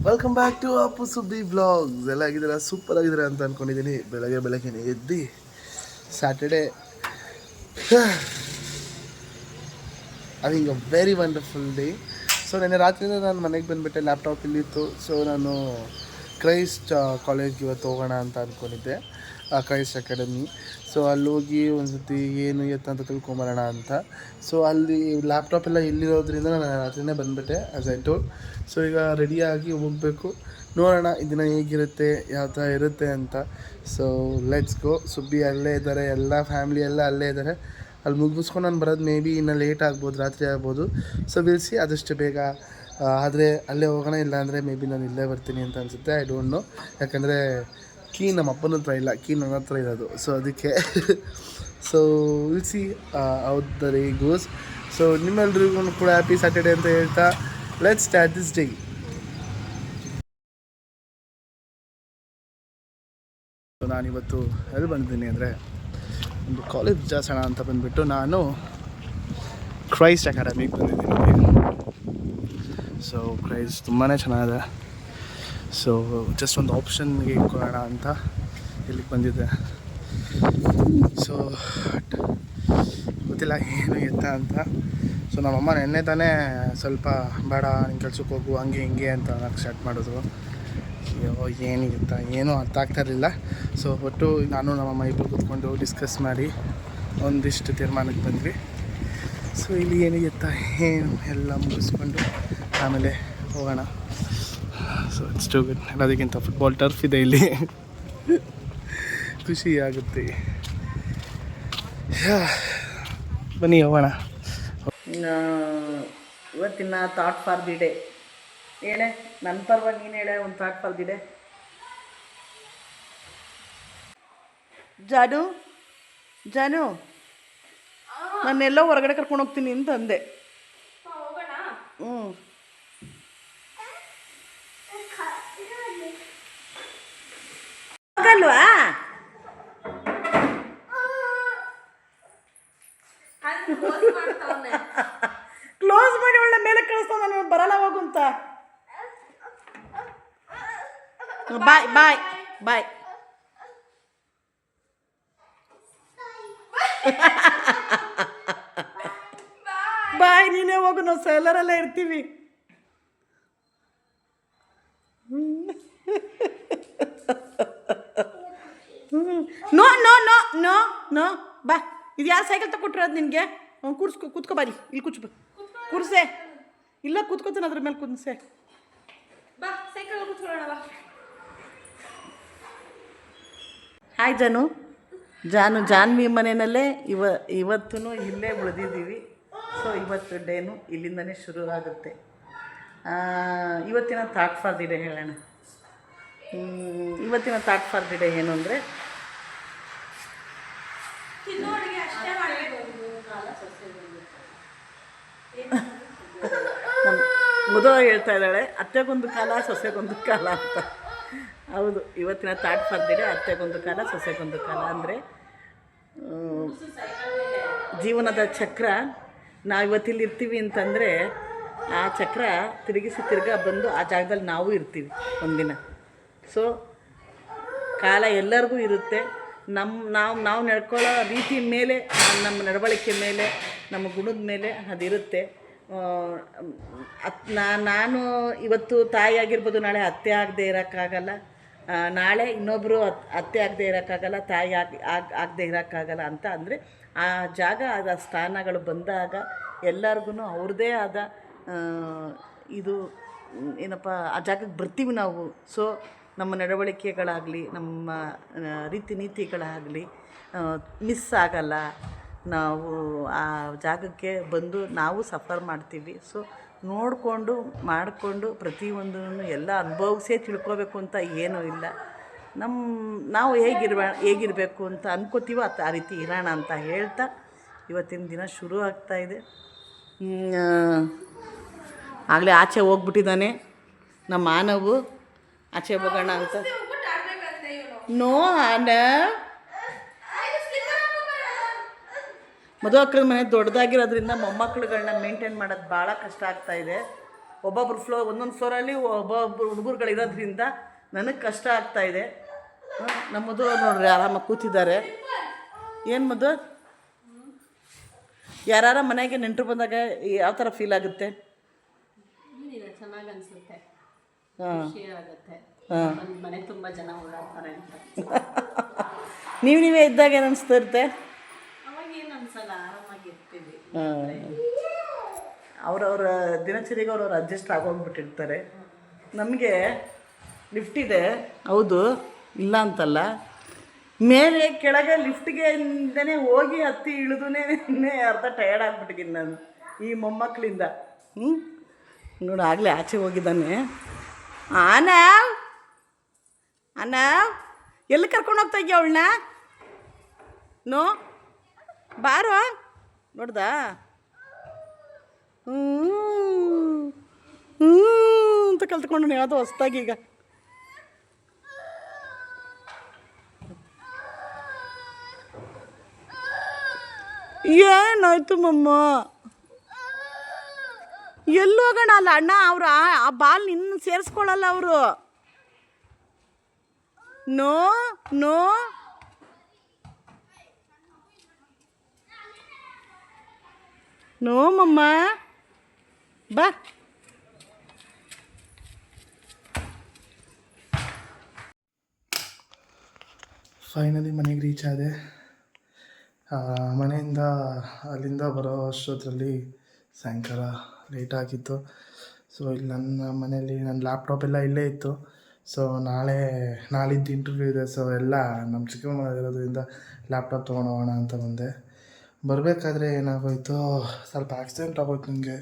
Welcome back to Appu ಸುದ್ದಿ blogs. ಎಲ್ಲ ಆಗಿದ್ದೀರಾ? ಸೂಪರ್ ಆಗಿದ್ದೀರಾ ಅಂತ ಅಂದ್ಕೊಂಡಿದ್ದೀನಿ. ಬೆಳಗ್ಗೆ ಎದ್ದು Saturday having a very wonderful day. So ನೆನ್ನೆ ರಾತ್ರಿಯಿಂದ ನಾನು ಮನೆಗೆ ಬಂದುಬಿಟ್ಟೆ. ಲ್ಯಾಪ್ಟಾಪ್ ಇಲ್ಲಿತ್ತು. ಸೊ ನಾನು ಕ್ರೈಸ್ಟ್ ಕಾಲೇಜ್ಗೆ ಇವತ್ತು ಹೋಗೋಣ ಅಂತ ಅಂದ್ಕೊಂಡಿದ್ದೆ, ಕ್ರೈಸ್ಟ್ ಅಕಾಡೆಮಿ. ಸೊ ಅಲ್ಲಿ ಹೋಗಿ ಒಂದು ಸತಿ ಏನು ಎತ್ತ ಅಂತ ತಿಳ್ಕೊಂಬರೋಣ ಅಂತ. ಸೊ ಅಲ್ಲಿ ಲ್ಯಾಪ್ಟಾಪ್ ಎಲ್ಲ ಇಲ್ಲಿರೋದ್ರಿಂದ ನಾನು ರಾತ್ರಿನೇ ಬಂದುಬಿಟ್ಟೆ ಆ್ಯಸ್ ಐ ಟೋಲ್ಡ್. ಸೊ ಈಗ ರೆಡಿಯಾಗಿ ಹೋಗಬೇಕು. ನೋಡೋಣ ಈ ದಿನ ಹೇಗಿರುತ್ತೆ, ಯಾವ ಥರ ಇರುತ್ತೆ ಅಂತ. So let's go. ಸುಬ್ಬಿ ಅಲ್ಲೇ ಇದ್ದಾರೆ, ಎಲ್ಲ ಫ್ಯಾಮಿಲಿ ಎಲ್ಲ ಅಲ್ಲೇ ಇದ್ದಾರೆ. ಅಲ್ಲಿ ಮುಗಿಸ್ಕೊಂಡು ನಾನು ಬರೋದು ಮೇ ಬಿ ಇನ್ನೂ ಲೇಟ್ ಆಗ್ಬೋದು, ರಾತ್ರಿ ಆಗ್ಬೋದು. ಸೊ ವಿಲ್ಸಿ ಆದಷ್ಟು ಬೇಗ ಆದರೆ ಅಲ್ಲೇ ಹೋಗೋಣ. ಇಲ್ಲ ಅಂದರೆ ಮೇ ಬಿ ನಾನು ಇಲ್ಲೇ ಬರ್ತೀನಿ ಅಂತ ಅನಿಸುತ್ತೆ. I don't know. ಯಾಕಂದರೆ ಕೀ ನಮ್ಮ ಅಪ್ಪನ ಹತ್ರ ಇಲ್ಲ, ಕೀ ನನ್ನ ಹತ್ರ ಇರೋದು. ಸೊ ಅದಕ್ಕೆ ಸೊ ವಿಲ್ಸಿ out the day goes. So ನಿಮ್ಮೆಲ್ರಿಗೂ ಕೂಡ ಹ್ಯಾಪಿ ಸ್ಯಾಟರ್ಡೇ ಅಂತ ಹೇಳ್ತಾ ಲೆಟ್ಸ್ ಸ್ಟಾರ್ಟ್ ದಿಸ್ ಡೇ. ನಾನಿವತ್ತು ಎಲ್ಲಿ ಬಂದಿದ್ದೀನಿ ಅಂದರೆ ಒಂದು ಕಾಲೇಜ್ ವಿಚಾರಿಸೋಣ ಅಂತ ಬಂದುಬಿಟ್ಟು ನಾನು ಕ್ರೈಸ್ಟ್ ಅಕಾಡೆಮಿಗೆ ಬಂದಿದ್ದೀನಿ. ಸೊ ಕ್ರೈಸ್ಟ್ ತುಂಬಾ ಚೆನ್ನಾಗಿದೆ. ಸೊ ಜಸ್ಟ್ ಒಂದು ಆಪ್ಷನ್ಗೆ ಇಟ್ಕೊಳ್ಳೋಣ ಅಂತ ಇಲ್ಲಿಗೆ ಬಂದಿದ್ದೆ. ಸೊ ಗೊತ್ತಿಲ್ಲ ಏನು ಎತ್ತ ಅಂತ. ಸೊ ನಮ್ಮಮ್ಮ ನೆನ್ನೆ ತಾನೇ ಸ್ವಲ್ಪ ಬೇಡ ನಿನ್ನ ಕೆಲ್ಸಕ್ಕೆ ಹೋಗು ಹಂಗೆ ಹಿಂಗೆ ಅಂತ ಅನ್ನೋಕ್ಕೆ ಸ್ಟಾರ್ಟ್ ಮಾಡಿದ್ರು. ಏನಿರುತ್ತಾ ಏನೂ ಅರ್ಥ ಆಗ್ತಾ ಇರಲಿಲ್ಲ. ಸೊ ಒಟ್ಟು ನಾನು ನಮ್ಮಮ್ಮ ಇಬ್ಬರು ಕೂತ್ಕೊಂಡು ಡಿಸ್ಕಸ್ ಮಾಡಿ ಒಂದಿಷ್ಟು ತೀರ್ಮಾನಕ್ಕೆ ಬಂದ್ವಿ. ಸೊ ಇಲ್ಲಿ ಏನಿರುತ್ತಾ ಏನು ಎಲ್ಲ ಮುಗಿಸ್ಕೊಂಡು ಆಮೇಲೆ ಹೋಗೋಣ. So it's too good. ಎಲ್ಲದಕ್ಕಿಂತ ಫುಟ್ಬಾಲ್ ಟರ್ಫ್ ಇದೆ ಇಲ್ಲಿ, ಖುಷಿ ಆಗುತ್ತೆ. ಬನ್ನಿ ಹೋಗೋಣ. ಇವತ್ತಿನ ಥಾಟ್ ಫಾರ್ ದಿ ಡೇ ಹೇಳೆ. ನನ್ನ ಪರವಾಗಿ ನೀನು ಹೇಳೆ ಒಂದು ಥಾಟ್ ಫಾರ್ ದಿ ಡೇ. ಜಾನು ಜಾನು ನಾನೆಲ್ಲೋ ಹೊರಗಡೆ ಕರ್ಕೊಂಡು ಹೋಗ್ತೀನಿ ಅಂತ ಅಂದೆ. ಹೋಗಲ್ವಾ? ಕ್ಲೋಸ್ ಮಾಡಿ ಒಳ್ಳೆ ಮೇಲೆ ಕಳಿಸ್ತಾವ. ನಾನು ಬರಲ್ಲ ಹೋಗು ಅಂತ. ಬಾಯ್ ಬಾಯ್ ಬಾಯ್. ಬಾಯ್, ನೀನೇ ಹೋಗು, ನಾವು ಸೇಲರಲ್ಲೇ ಇರ್ತೀವಿ. No no no no no ಬಾ. ಇದು ಯಾರು ಸೈಕಲ್ ತಗೊಟ್ಟಿರೋದು ನಿನಗೆ? ಕೂತ್ಕೋ ಬಾರಿ. ಇಲ್ಲಿ ಕೂರ್ಸೆ. ಇಲ್ಲ ಕೂತ್ಕೋತಾನೆ ಅದ್ರ ಮೇಲೆ ಕುಂದ್ಸೆ. ಬಾ ಸೈಕಲ್ ಕೂತ್ಕೊಳ್ಳೋಣ ಬಾ. ಹಾಯ್ ಜಾನು. ಜಾನ್ವಿ ಮನೆಯಲ್ಲೇ ಇವತ್ತೂ ಇಲ್ಲೇ ಉಳಿದಿದ್ದೀವಿ. ಸೊ ಇವತ್ತು ಡೇನು ಇಲ್ಲಿಂದನೇ ಶುರು ಆಗುತ್ತೆ. ಇವತ್ತಿನ ಥಾಟ್ ಫಾರ್ ದಿ ಡೇ ಹೇಳೋಣ. ಇವತ್ತಿನ ಥಾಟ್ ಫಾರ್ ದಿ ಡೇ ಏನು ಅಂದರೆ, ಮುದೋ ಹೇಳ್ತಾ ಇದ್ದಾಳೆ, ಅತ್ತೆಗೊಂದು ಕಾಲ ಸೊಸೆಗೊಂದು ಕಾಲ ಅಂತ. ಹೌದು, ಇವತ್ತಿನ ಥಾಟ್ ಫಾರ್ ದಿ ಡೇ ಅತ್ತೆಗೊಂದು ಕಾಲ ಸೊಸೆಗೊಂದು ಕಾಲ. ಅಂದರೆ ಜೀವನದ ಚಕ್ರ. ನಾವು ಇವತ್ತಿಲ್ಲಿ ಇರ್ತೀವಿ ಅಂತಂದರೆ ಆ ಚಕ್ರ ತಿರುಗಾ ಬಂದು ಆ ಜಾಗದಲ್ಲಿ ನಾವು ಇರ್ತೀವಿ ಒಂದಿನ. ಸೊ ಕಾಲ ಎಲ್ಲರಿಗೂ ಇರುತ್ತೆ. ನಾವು ನಡ್ಕೊಳ್ಳೋ ರೀತಿ ಮೇಲೆ, ನಮ್ಮ ನಡವಳಿಕೆ ಮೇಲೆ, ನಮ್ಮ ಗುಣದ ಮೇಲೆ ಅದಿರುತ್ತೆ. ನಾನು ಇವತ್ತು ತಾಯಿ ಆಗಿರ್ಬೋದು, ನಾಳೆ ಅತ್ತೆ ಆಗದೆ ಇರೋಕ್ಕಾಗಲ್ಲ. ನಾಳೆ ಇನ್ನೊಬ್ಬರು ಅತ್ತೆ ಆಗದೆ ಇರೋಕ್ಕಾಗಲ್ಲ, ತಾಯಿ ಆಗದೆ ಇರೋಕ್ಕಾಗಲ್ಲ ಅಂತ. ಅಂದರೆ ಆ ಜಾಗ, ಆದ ಸ್ಥಾನಗಳು ಬಂದಾಗ ಎಲ್ಲರಿಗೂ ಅವ್ರದ್ದೇ ಆದ ಇದು ಏನಪ್ಪ ಆ ಜಾಗಕ್ಕೆ ಬರ್ತೀವಿ ನಾವು. ಸೊ ನಮ್ಮ ನಡವಳಿಕೆಗಳಾಗಲಿ, ನಮ್ಮ ರೀತಿ ನೀತಿಗಳಾಗಲಿ ಮಿಸ್ ಆಗಲ್ಲ. ನಾವು ಆ ಜಾಗಕ್ಕೆ ಬಂದು ನಾವು ಸಫರ್ ಮಾಡ್ತೀವಿ. ಸೊ ನೋಡಿಕೊಂಡು ಮಾಡಿಕೊಂಡು ಪ್ರತಿಯೊಂದನ್ನು ಎಲ್ಲ ಅನುಭವಿಸೇ ತಿಳ್ಕೊಬೇಕು ಅಂತ ಏನೂ ಇಲ್ಲ. ನಾವು ಹೇಗಿರಬೇಕು ಅಂತ ಅನ್ಕೋತೀವೋ ಆ ರೀತಿ ಇರೋಣ ಅಂತ ಹೇಳ್ತಾ ಇವತ್ತಿನ ದಿನ ಶುರು ಆಗ್ತಾಯಿದೆ. ಆಗಲೇ ಆಚೆ ಹೋಗ್ಬಿಟ್ಟಿದ್ದಾನೆ ನಮ್ಮ ಮಾನವು. ಆಚೆ ಹೋಗೋಣ ಅಂತ. ನೋ ಆನ ಮದುವೆ ಮನೆ ದೊಡ್ಡದಾಗಿರೋದ್ರಿಂದ ಮೊಮ್ಮಕ್ಕಳುಗಳನ್ನ ಮೇಂಟೈನ್ ಮಾಡೋದು ಭಾಳ ಕಷ್ಟ ಆಗ್ತಾಯಿದೆ. ಒಬ್ಬೊಬ್ರು ಒಂದೊಂದು ಫ್ಲೋರಲ್ಲಿ ಒಬ್ಬೊಬ್ರು ಹುಡುಗರುಗಳು ಇರೋದ್ರಿಂದ ನನಗೆ ಕಷ್ಟ ಆಗ್ತಾಯಿದೆ. ನಮ್ಮದು ನೋಡ್ರಿ ಆರಾಮಾಗಿ ಕೂತಿದ್ದಾರೆ. ಏನು ಮದು, ಯಾರು ಮನೆಗೆ ನೆಂಟರು ಬಂದಾಗ ಯಾವ ಥರ ಫೀಲ್ ಆಗುತ್ತೆ? ಚೆನ್ನಾಗಿ ಅನಿಸುತ್ತೆ, ಹಾಂ ಖುಷಿ ಆಗುತ್ತೆ. ಹಾಂ ಮನೆ ತುಂಬ ಜನ ಓಡಾಡ್ತಾರೆ ಅಂತ. ನೀವೇ ಇದ್ದಾಗ ಏನು ಅನಿಸ್ತಾ ಇರುತ್ತೆ? ಅವಾಗ ಏನು ಅನ್ಸಲ್ಲ, ಆರಾಮಾಗಿ ಇರ್ತೀವಿ. ಅವ್ರವ್ರ ದಿನಚರಿಗೆ ಅವ್ರವ್ರು ಅಡ್ಜಸ್ಟ್ ಆಗೋಗ್ಬಿಟ್ಟಿರ್ತಾರೆ. ನಮಗೆ ಲಿಫ್ಟ್ ಇದೆ, ಹೌದು, ಇಲ್ಲ ಅಂತಲ್ಲ. ಮೇಲೆ ಕೆಳಗೆ ಲಿಫ್ಟ್ಗೆ ಇಂದನೇ ಹೋಗಿ ಹತ್ತಿ ಇಳಿದುನೇ ಅರ್ಧ ಟಯರ್ಡ್ ಆಗಿಬಿಟ್ಟಿದ್ದೀನಿ ನಾನು ಈ ಮೊಮ್ಮಕ್ಕಳಿಂದ. ನೋಡಿ ಆಗಲೇ ಆಚೆ ಹೋಗಿದ್ದಾನೆ. ಅನಾವ್ ಎಲ್ಲಿ ಕರ್ಕೊಂಡು ಹೋಗ್ತಾ ಇದೆಯಾ ಅವಳನ್ನ? ನೋ ಬಾರೋ, ನೋಡ್ದಾ? ಅಂತ ಕಲ್ತ್ಕೊಂಡು ಯಾವುದೋ ಹೊಸ್ದಾಗಿ ಈಗ. ಏನಾಯ್ತು ಮಮ್ಮ? ಎಲ್ಲಿ ಹೋಗೋಣ? ಅಲ್ಲ ಅಣ್ಣ, ಅವರು ಆ ಬಾಲ್ ನಿನ್ನ ಸೇರಿಸ್ಕೊಳ್ಳಲ್ಲ ಅವರು. ನೋ ನೋ ನೋ ಮಮ್ಮ, ಬಾ. ಫೈನಲಿ ಮನೆಗೆ ರೀಚ್ ಆದೆ. ಮನೆಯಿಂದ ಅಲ್ಲಿಂದ ಬರೋ ಅಷ್ಟೊತ್ತರಲ್ಲಿ ಸಾಯಂಕಾಲ ಲೇಟ್ ಆಗಿತ್ತು. ಸೊ ಇಲ್ಲಿ ನನ್ನ ಮನೇಲಿ ನನ್ನ ಲ್ಯಾಪ್ಟಾಪ್ ಎಲ್ಲ ಇಲ್ಲೇ ಇತ್ತು. ಸೊ ನಾಳಿದ್ದು ಇಂಟರ್ವ್ಯೂ ಇದೆ. ಸೊ ಎಲ್ಲ ನಮ್ಮ ಚಿಕ್ಕಮ್ಮ ಇರೋದ್ರಿಂದ ಲ್ಯಾಪ್ಟಾಪ್ ತೊಗೊಂಡು ಹೋಗೋಣ ಅಂತ ಬಂದೆ. ಬರಬೇಕಾದ್ರೆ ಏನಾಗೋಯ್ತು, ಸ್ವಲ್ಪ ಆಕ್ಸಿಡೆಂಟ್ ಆಗೋಯ್ತು ನನಗೆ.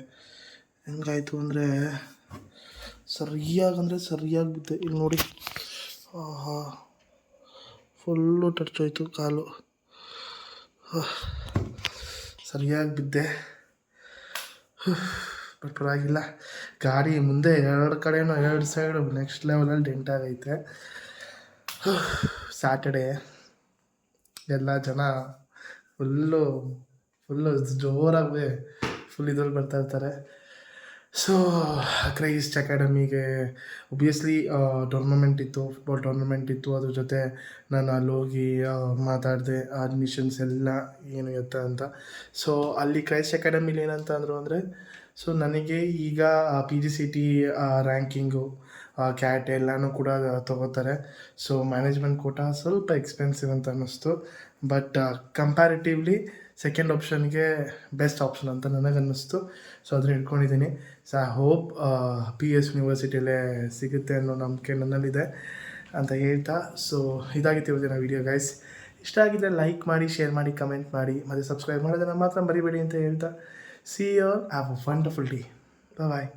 ಹೆಂಗಾಯಿತು ಅಂದರೆ ಸರಿಯಾಗಿ ಬಿದ್ದೆ. ಇಲ್ಲಿ ನೋಡಿ, ಫುಲ್ಲು ಟಚ್ ಹೋಯ್ತು ಕಾಲು. ಸರಿಯಾಗಿ ಬಿದ್ದೆ. ಬಟ್ ಪರವಾಗಿಲ್ಲ. ಗಾಡಿ ಮುಂದೆ ಎರಡು ಸೈಡು ನೆಕ್ಸ್ಟ್ ಲೆವೆಲಲ್ಲಿ ಡೆಂಟ್ ಆಗೈತೆ. ಸ್ಯಾಟರ್ಡೇ ಎಲ್ಲ ಜನ ಫುಲ್ಲು ಜೋರಾಗಿ ಇದ್ರಲ್ಲಿ ಬರ್ತಾಯಿರ್ತಾರೆ. ಸೊ ಕ್ರೈಸ್ಟ್ ಅಕಾಡೆಮಿಗೆ ಒಬ್ವಿಯಸ್ಲಿ ಟೂರ್ನಮೆಂಟ್ ಇತ್ತು, ಫುಟ್ಬಾಲ್ ಟೂರ್ನಮೆಂಟ್ ಇತ್ತು. ಅದ್ರ ಜೊತೆ ನಾನು ಅಲ್ಲಿ ಹೋಗಿ ಮಾತಾಡಿದೆ ಅಡ್ಮಿಷನ್ಸ್ ಎಲ್ಲ ಏನು ಎತ್ತ ಅಂತ. ಸೊ ಅಲ್ಲಿ ಕ್ರೈಸ್ಟ್ ಅಕಾಡೆಮಿಲಿ ಏನಂತ ಅಂದರು ಅಂದರೆ, ಸೊ ನನಗೆ ಈಗ PGCET ರ್ಯಾಂಕಿಂಗು, ಕ್ಯಾಟ್ ಎಲ್ಲನೂ ಕೂಡ ತೊಗೋತಾರೆ. ಸೊ ಮ್ಯಾನೇಜ್ಮೆಂಟ್ ಕೋಟಾ ಸ್ವಲ್ಪ ಎಕ್ಸ್ಪೆನ್ಸಿವ್ ಅಂತ ಅನ್ನಿಸ್ತು. ಬಟ್ ಕಂಪ್ಯಾರಿಟಿವ್ಲಿ ಸೆಕೆಂಡ್ ಆಪ್ಷನ್ಗೆ ಬೆಸ್ಟ್ ಆಪ್ಷನ್ ಅಂತ ನನಗನ್ನಿಸ್ತು. ಸೊ ಅದನ್ನ ಇಟ್ಕೊಂಡಿದ್ದೀನಿ. ಸೊ ಐ ಹೋಪ್ PS ಯೂನಿವರ್ಸಿಟಿಯಲ್ಲೇ ಸಿಗುತ್ತೆ ಅನ್ನೋ ನಂಬಿಕೆ ನನ್ನಲ್ಲಿದೆ ಅಂತ ಹೇಳ್ತಾ, ಸೊ ಇದಾಗಿತ್ತು ಇವತ್ತಿನ ವೀಡಿಯೋ ಗೈಸ್. ಇಷ್ಟ ಆಗಿದ್ದರೆ ಲೈಕ್ ಮಾಡಿ, ಶೇರ್ ಮಾಡಿ, ಕಮೆಂಟ್ ಮಾಡಿ, ಮತ್ತು ಸಬ್ಸ್ಕ್ರೈಬ್ ಮಾಡೋದನ್ನು ಮಾತ್ರ ಮರಿಬೇಡಿ ಅಂತ ಹೇಳ್ತಾ, see you all, have a wonderful day. Bye bye.